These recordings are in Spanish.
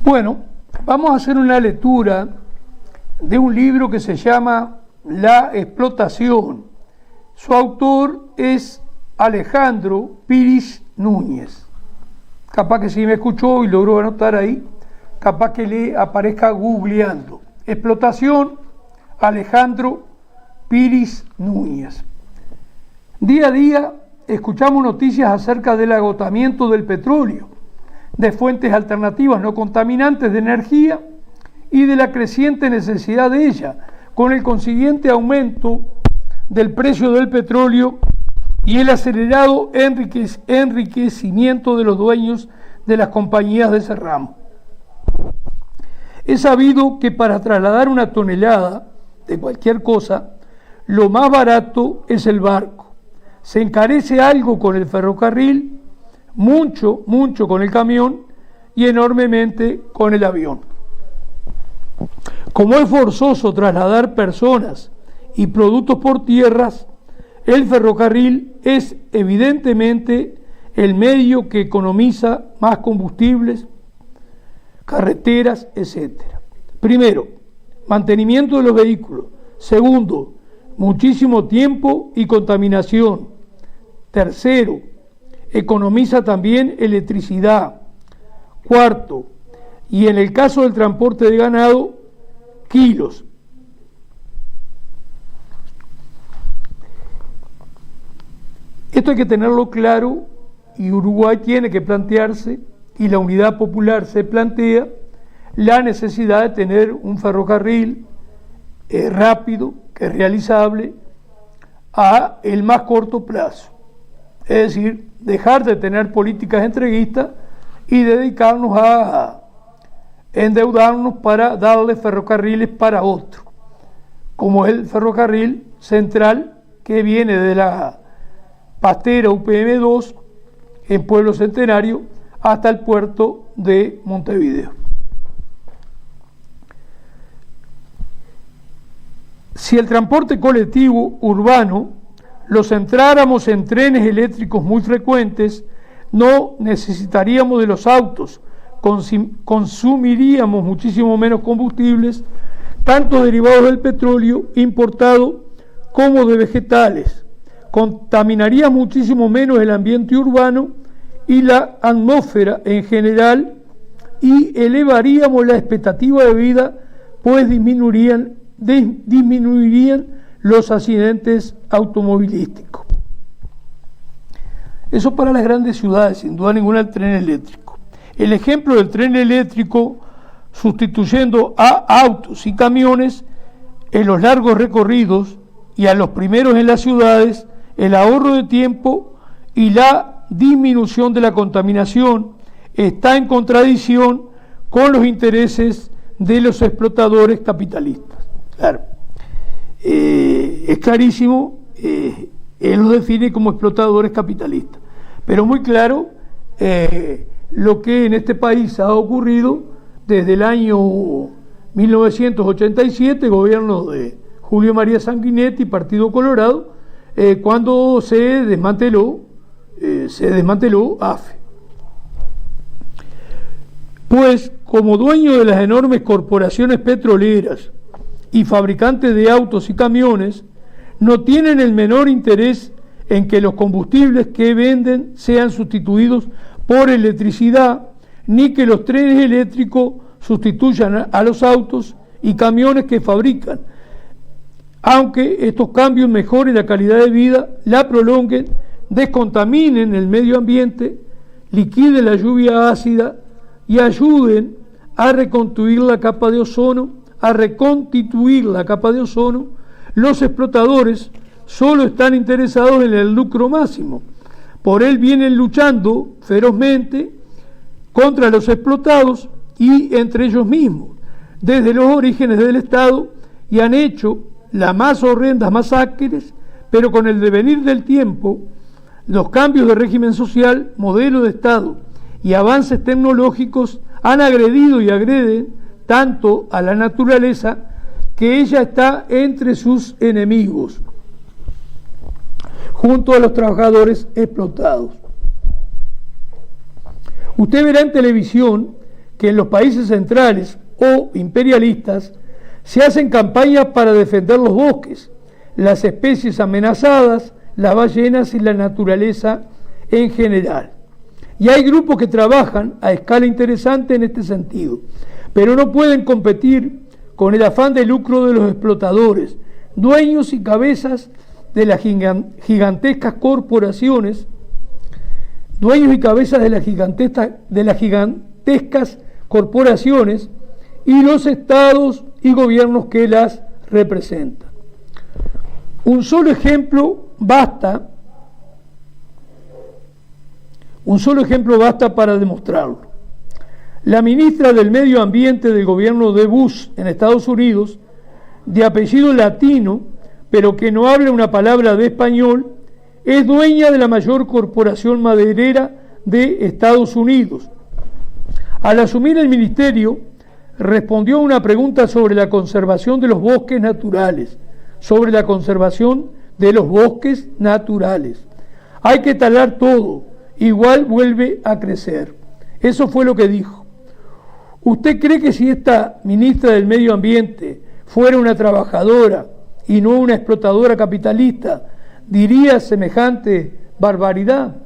Bueno, vamos a hacer una lectura de un libro que se llama La explotación. Su autor es Alejandro Piris Núñez. Capaz que si me escuchó y logró anotar ahí, capaz que le aparezca googleando. Explotación, Alejandro Piris Núñez. Día a día escuchamos noticias acerca del agotamiento del petróleo, de fuentes alternativas no contaminantes de energía y de la creciente necesidad de ella, con el consiguiente aumento del precio del petróleo y el acelerado enriquecimiento de los dueños de las compañías de ese ramo. Es sabido que para trasladar una tonelada de cualquier cosa, lo más barato es el barco. Se encarece algo con el ferrocarril, mucho con el camión y enormemente con el avión. Como es forzoso trasladar personas y productos por tierras, el ferrocarril es evidentemente el medio que economiza más combustibles, carreteras, etc. Primero, mantenimiento de los vehículos. Segundo, muchísimo tiempo y contaminación. Tercero, economiza también electricidad. Cuarto, y en el caso del transporte de ganado, kilos. Esto hay que tenerlo claro y Uruguay tiene que plantearse, y la Unidad Popular se plantea, la necesidad de tener un ferrocarril rápido, que es realizable a el más corto plazo. Es decir, dejar de tener políticas entreguistas y dedicarnos a endeudarnos para darle ferrocarriles para otro, como el ferrocarril central que viene de la Pastera UPM2 en Pueblo Centenario hasta el puerto de Montevideo. Si el transporte colectivo urbano lo centráramos en trenes eléctricos muy frecuentes, no necesitaríamos de los autos, consumiríamos muchísimo menos combustibles, tanto derivados del petróleo importado como de vegetales. Contaminaría muchísimo menos el ambiente urbano y la atmósfera en general y elevaríamos la expectativa de vida, pues disminuirían los accidentes automovilísticos. Eso para las grandes ciudades, sin duda ninguna, el tren eléctrico. El ejemplo del tren eléctrico sustituyendo a autos y camiones en los largos recorridos y a los primeros en las ciudades, el ahorro de tiempo y la disminución de la contaminación está en contradicción con los intereses de los explotadores capitalistas. Claro, es clarísimo, él los define como explotadores capitalistas, pero muy claro lo que en este país ha ocurrido desde el año 1987, gobierno de Julio María Sanguinetti, Partido Colorado, cuando se desmanteló AFE. Pues como dueño de las enormes corporaciones petroleras y fabricantes de autos y camiones, no tienen el menor interés en que los combustibles que venden sean sustituidos por electricidad, ni que los trenes eléctricos sustituyan a los autos y camiones que fabrican, aunque estos cambios mejoren la calidad de vida, la prolonguen, descontaminen el medio ambiente, liquiden la lluvia ácida y ayuden a reconstituir la capa de ozono. Los explotadores solo están interesados en el lucro máximo. Por él vienen luchando ferozmente contra los explotados y entre ellos mismos, desde los orígenes del Estado, y han hecho las más horrendas masacres, pero con el devenir del tiempo, los cambios de régimen social, modelo de Estado y avances tecnológicos han agredido y agreden tanto a la naturaleza que ella está entre sus enemigos, junto a los trabajadores explotados. Usted verá en televisión que en los países centrales o imperialistas se hacen campañas para defender los bosques, las especies amenazadas, las ballenas y la naturaleza en general. Y hay grupos que trabajan a escala interesante en este sentido, pero no pueden competir con el afán de lucro de los explotadores, dueños y cabezas de las gigantescas corporaciones, dueños y cabezas de las gigantescas corporaciones y los estados y gobiernos que las representan. Un solo ejemplo basta para demostrarlo. La ministra del Medio Ambiente del gobierno de Bush en Estados Unidos, de apellido latino, pero que no habla una palabra de español, es dueña de la mayor corporación maderera de Estados Unidos. Al asumir el ministerio, respondió a una pregunta sobre la conservación de los bosques naturales, Hay que talar todo, igual vuelve a crecer. Eso fue lo que dijo. ¿Usted cree que si esta ministra del Medio Ambiente fuera una trabajadora y no una explotadora capitalista, diría semejante barbaridad?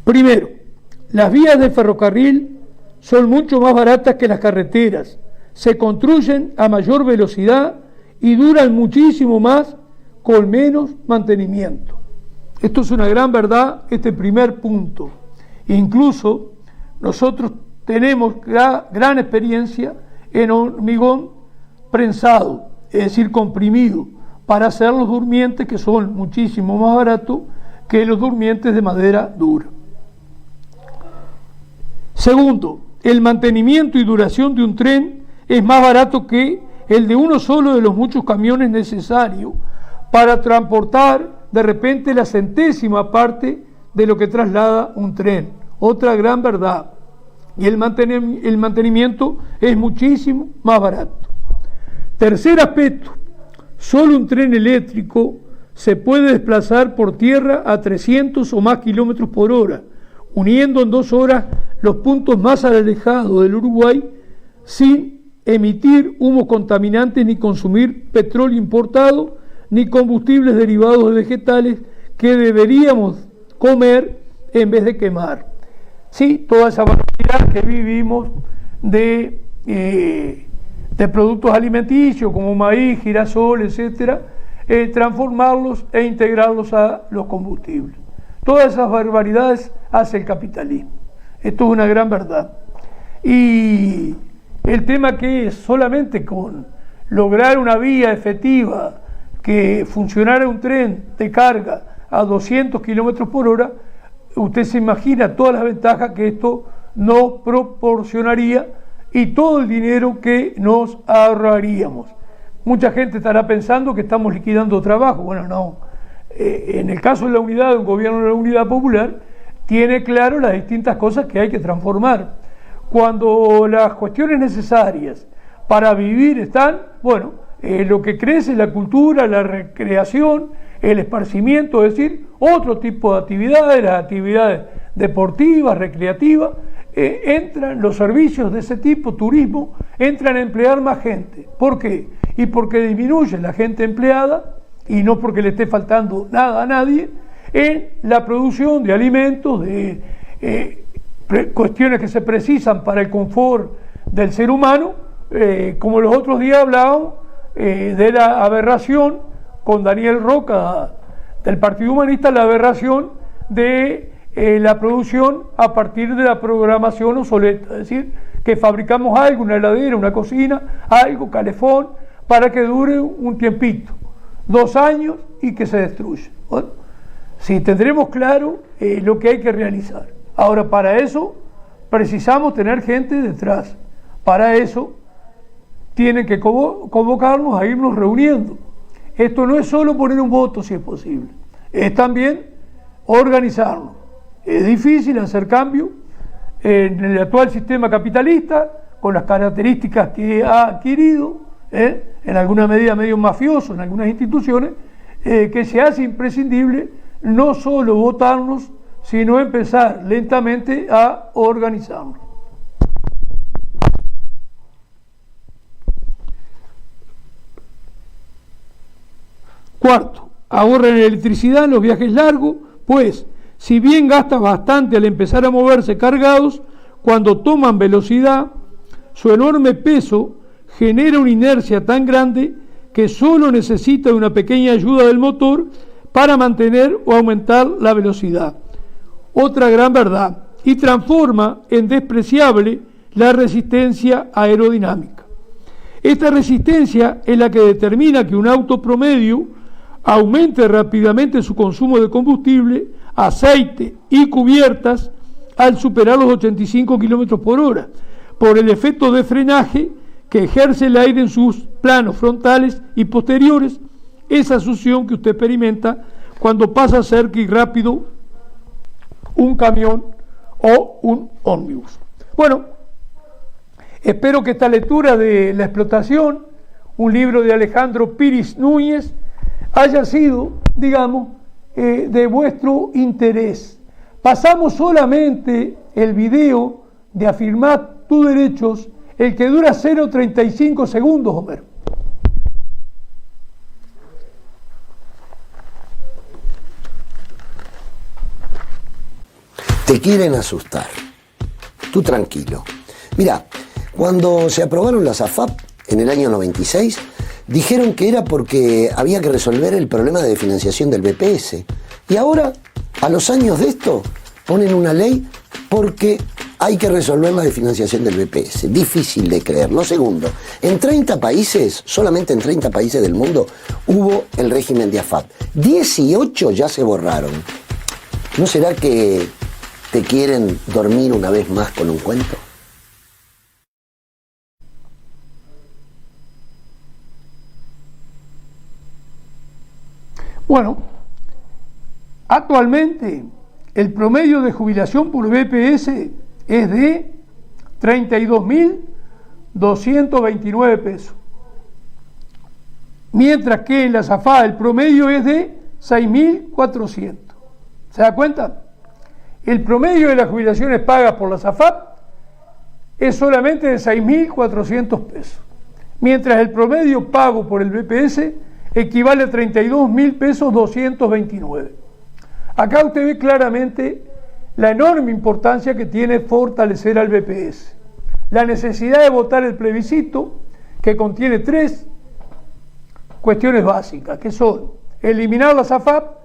Primero, las vías de ferrocarril son mucho más baratas que las carreteras, se construyen a mayor velocidad y duran muchísimo más con menos mantenimiento. Esto es una gran verdad, este primer punto. Incluso nosotros tenemos gran experiencia en hormigón prensado, es decir, comprimido, para hacer los durmientes, que son muchísimo más baratos que los durmientes de madera dura. Segundo, el mantenimiento y duración de un tren es más barato que el de uno solo de los muchos camiones necesarios para transportar de repente la centésima parte de lo que traslada un tren. Otra gran verdad. Y el mantenimiento es muchísimo más barato. Tercer aspecto, solo un tren eléctrico se puede desplazar por tierra a 300 o más kilómetros por hora, uniendo en 2 horas los puntos más alejados del Uruguay sin emitir humos contaminantes ni consumir petróleo importado ni combustibles derivados de vegetales que deberíamos comer en vez de quemar. Sí, toda esa variedad que vivimos de productos alimenticios como maíz, girasol, etcétera, transformarlos e integrarlos a los combustibles. Todas esas barbaridades hace el capitalismo. Esto es una gran verdad. Y el tema que es solamente con lograr una vía efectiva, que funcionara un tren de carga a 200 kilómetros por hora, usted se imagina todas las ventajas que esto nos proporcionaría y todo el dinero que nos ahorraríamos. Mucha gente estará pensando que estamos liquidando trabajo. Bueno, no. En el caso de la unidad, de un gobierno de la unidad popular, tiene claro las distintas cosas que hay que transformar. Cuando las cuestiones necesarias para vivir están, bueno, lo que crece es la cultura, la recreación, el esparcimiento, es decir, otro tipo de actividades, las actividades deportivas, recreativas, entran los servicios de ese tipo, turismo, entran a emplear más gente. ¿Por qué? Y porque disminuye la gente empleada, y no porque le esté faltando nada a nadie, en la producción de alimentos, de cuestiones que se precisan para el confort del ser humano, como los otros días hablábamos de la aberración con Daniel Roca del Partido Humanista, la aberración de la producción a partir de la programación obsoleta, es decir, que fabricamos algo, una heladera, una cocina, algo, calefón, para que dure un tiempito, 2 años y que se destruya. Bueno, si tendremos claro lo que hay que realizar. Ahora, para eso precisamos tener gente detrás. Para eso tienen que convocarnos a irnos reuniendo. Esto no es solo poner un voto, si es posible, es también organizarnos. Es difícil hacer cambio en el actual sistema capitalista, con las características que ha adquirido, en alguna medida medio mafioso en algunas instituciones, que se hace imprescindible no solo votarnos, sino empezar lentamente a organizarnos. Cuarto, ahorren electricidad en los viajes largos, pues si bien gasta bastante al empezar a moverse cargados, cuando toman velocidad, su enorme peso genera una inercia tan grande que solo necesita una pequeña ayuda del motor para mantener o aumentar la velocidad. Otra gran verdad, y transforma en despreciable la resistencia aerodinámica. Esta resistencia es la que determina que un auto promedio aumente rápidamente su consumo de combustible, aceite y cubiertas al superar los 85 km por hora, por el efecto de frenaje que ejerce el aire en sus planos frontales y posteriores, esa succión que usted experimenta cuando pasa cerca y rápido un camión o un ómnibus. Bueno, espero que esta lectura de La explotación, un libro de Alejandro Piris Núñez, haya sido, digamos, de vuestro interés. Pasamos solamente el video de Afirmar tus derechos, el que dura 0,35 segundos, Homero. Te quieren asustar. Tú tranquilo. Mira, cuando se aprobaron las AFAP en el año 96, dijeron que era porque había que resolver el problema de financiación del BPS. Y ahora, a los años de esto, ponen una ley porque hay que resolver la de financiación del BPS. Difícil de creer. Lo segundo, en 30 países, solamente en 30 países del mundo, hubo el régimen de AFAP. 18 ya se borraron. ¿No será que te quieren dormir una vez más con un cuento? Bueno, actualmente el promedio de jubilación por BPS es de 32.229 pesos, mientras que en la SAFA el promedio es de 6.400. ¿Se da cuenta? El promedio de las jubilaciones pagas por la SAFAP es solamente de 6.400 pesos, mientras el promedio pago por el BPS equivale a 32.000 pesos 229. Acá usted ve claramente la enorme importancia que tiene fortalecer al BPS, la necesidad de votar el plebiscito, que contiene 3 cuestiones básicas, que son eliminar la SAFAP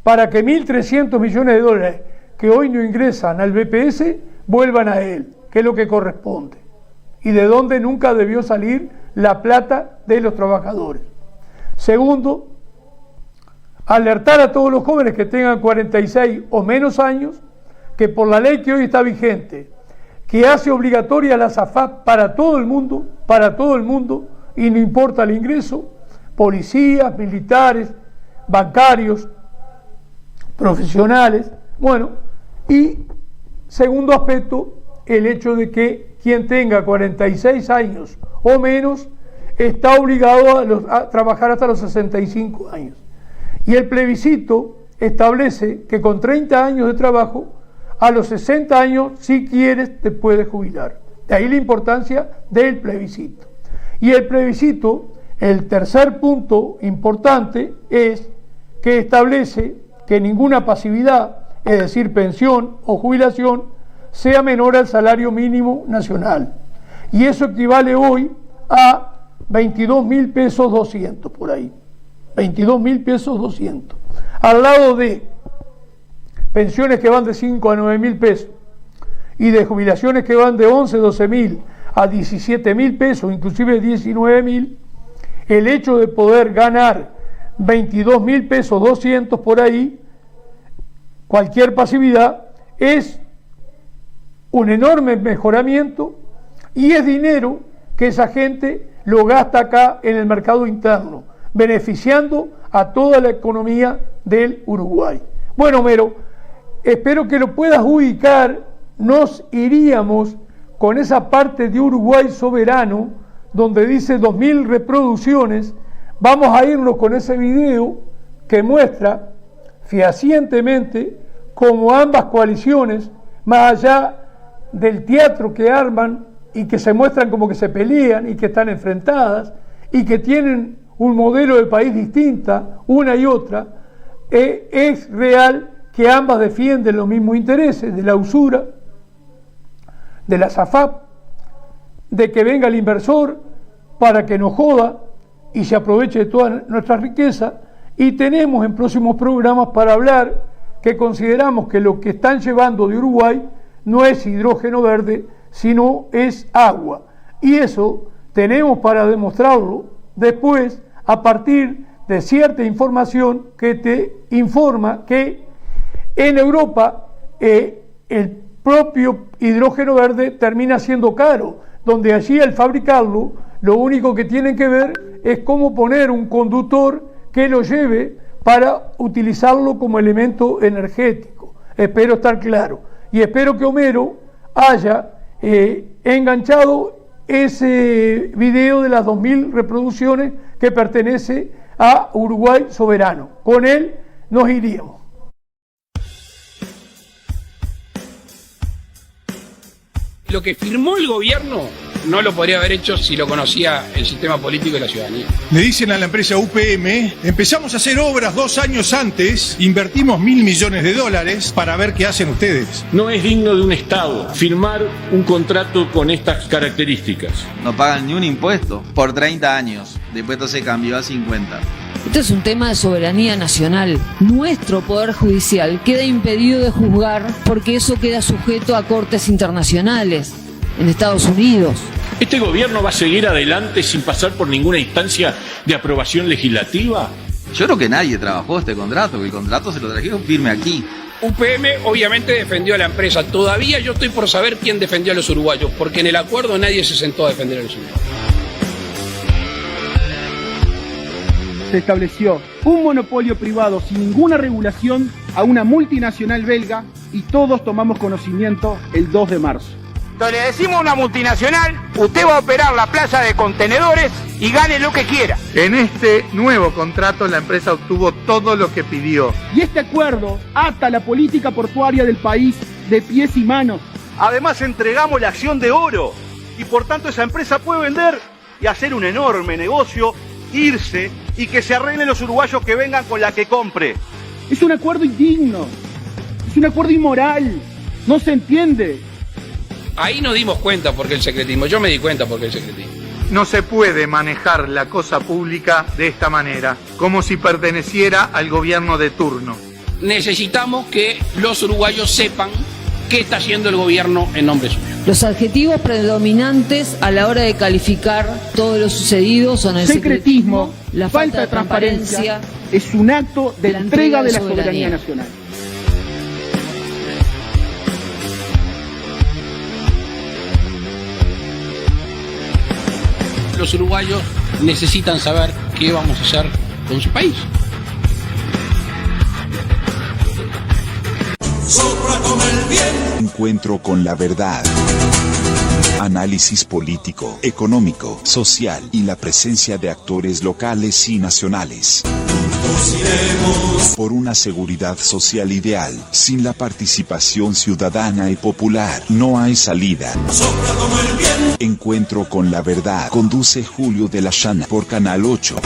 para que 1.300 millones de dólares que hoy no ingresan al BPS vuelvan a él, que es lo que corresponde, y de donde nunca debió salir la plata de los trabajadores. Segundo, alertar a todos los jóvenes que tengan 46 o menos años que por la ley que hoy está vigente, que hace obligatoria la SAFAP para todo el mundo, y no importa el ingreso, policías, militares, bancarios, profesionales, bueno, y segundo aspecto, el hecho de que quien tenga 46 años o menos está obligado a trabajar hasta los 65 años. Y el plebiscito establece que con 30 años de trabajo, a los 60 años, si quieres, te puedes jubilar. De ahí la importancia del plebiscito. Y el plebiscito, el tercer punto importante, es que establece que ninguna pasividad, es decir, pensión o jubilación, sea menor al salario mínimo nacional. Y eso equivale hoy a 22.000 pesos 200 por ahí. 22.000 pesos 200. Al lado de pensiones que van de 5 a 9.000 pesos y de jubilaciones que van de 11, 12.000 a 17.000 pesos, inclusive 19.000, el hecho de poder ganar 22.000 pesos 200 por ahí, cualquier pasividad, es un enorme mejoramiento y es dinero que esa gente lo gasta acá en el mercado interno, beneficiando a toda la economía del Uruguay. Bueno, Homero, espero que lo puedas ubicar. Nos iríamos con esa parte de Uruguay soberano, donde dice 2.000 reproducciones. Vamos a irnos con ese video que muestra fehacientemente como ambas coaliciones, más allá del teatro que arman y que se muestran como que se pelean y que están enfrentadas y que tienen un modelo de país distinta, una y otra, es real que ambas defienden los mismos intereses de la usura, de la SAFAP, de que venga el inversor para que nos joda y se aproveche de toda nuestra riqueza. Y tenemos en próximos programas para hablar que consideramos que lo que están llevando de Uruguay no es hidrógeno verde, sino es agua. Y eso tenemos para demostrarlo después a partir de cierta información que te informa que en Europa el propio hidrógeno verde termina siendo caro, donde allí al fabricarlo lo único que tienen que ver es cómo poner un conductor que lo lleve para utilizarlo como elemento energético. Espero estar claro y espero que Homero haya enganchado ese video de las 2000 reproducciones que pertenece a Uruguay Soberano. Con él nos iríamos. Lo que firmó el gobierno no lo podría haber hecho si lo conocía el sistema político y la ciudadanía. Le dicen a la empresa UPM, empezamos a hacer obras 2 años antes, invertimos $1.000 millones para ver qué hacen ustedes. No es digno de un Estado firmar un contrato con estas características. No pagan ni un impuesto por 30 años, después esto se cambió a 50. Este es un tema de soberanía nacional. Nuestro Poder Judicial queda impedido de juzgar porque eso queda sujeto a cortes internacionales en Estados Unidos. ¿Este gobierno va a seguir adelante sin pasar por ninguna instancia de aprobación legislativa? Yo creo que nadie trabajó este contrato, que el contrato se lo trajeron firme aquí. UPM obviamente defendió a la empresa. Todavía yo estoy por saber quién defendió a los uruguayos, porque en el acuerdo nadie se sentó a defender a los uruguayos. Se estableció un monopolio privado sin ninguna regulación a una multinacional belga y todos tomamos conocimiento el 2 de marzo. Entonces le decimos a una multinacional, usted va a operar la playa de contenedores y gane lo que quiera. En este nuevo contrato la empresa obtuvo todo lo que pidió. Y este acuerdo ata la política portuaria del país de pies y manos. Además entregamos la acción de Oro y por tanto esa empresa puede vender y hacer un enorme negocio, irse y que se arreglen los uruguayos que vengan con la que compre. Es un acuerdo indigno, es un acuerdo inmoral, no se entiende. Ahí nos dimos cuenta porque el secretismo, yo me di cuenta porque el secretismo. No se puede manejar la cosa pública de esta manera, como si perteneciera al gobierno de turno. Necesitamos que los uruguayos sepan qué está haciendo el gobierno en nombre suyo. Los adjetivos predominantes a la hora de calificar todo lo sucedido son el secretismo, la falta de transparencia, es un acto de entrega de la soberanía nacional. Los uruguayos necesitan saber qué vamos a hacer con su país. Encuentro con la verdad. Análisis político, económico, social y la presencia de actores locales y nacionales. Por una seguridad social ideal, sin la participación ciudadana y popular, no hay salida. Encuentro con la verdad. Conduce Julio de la Llana por Canal 8.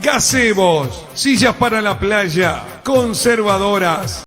Gazebos, sillas para la playa, conservadoras.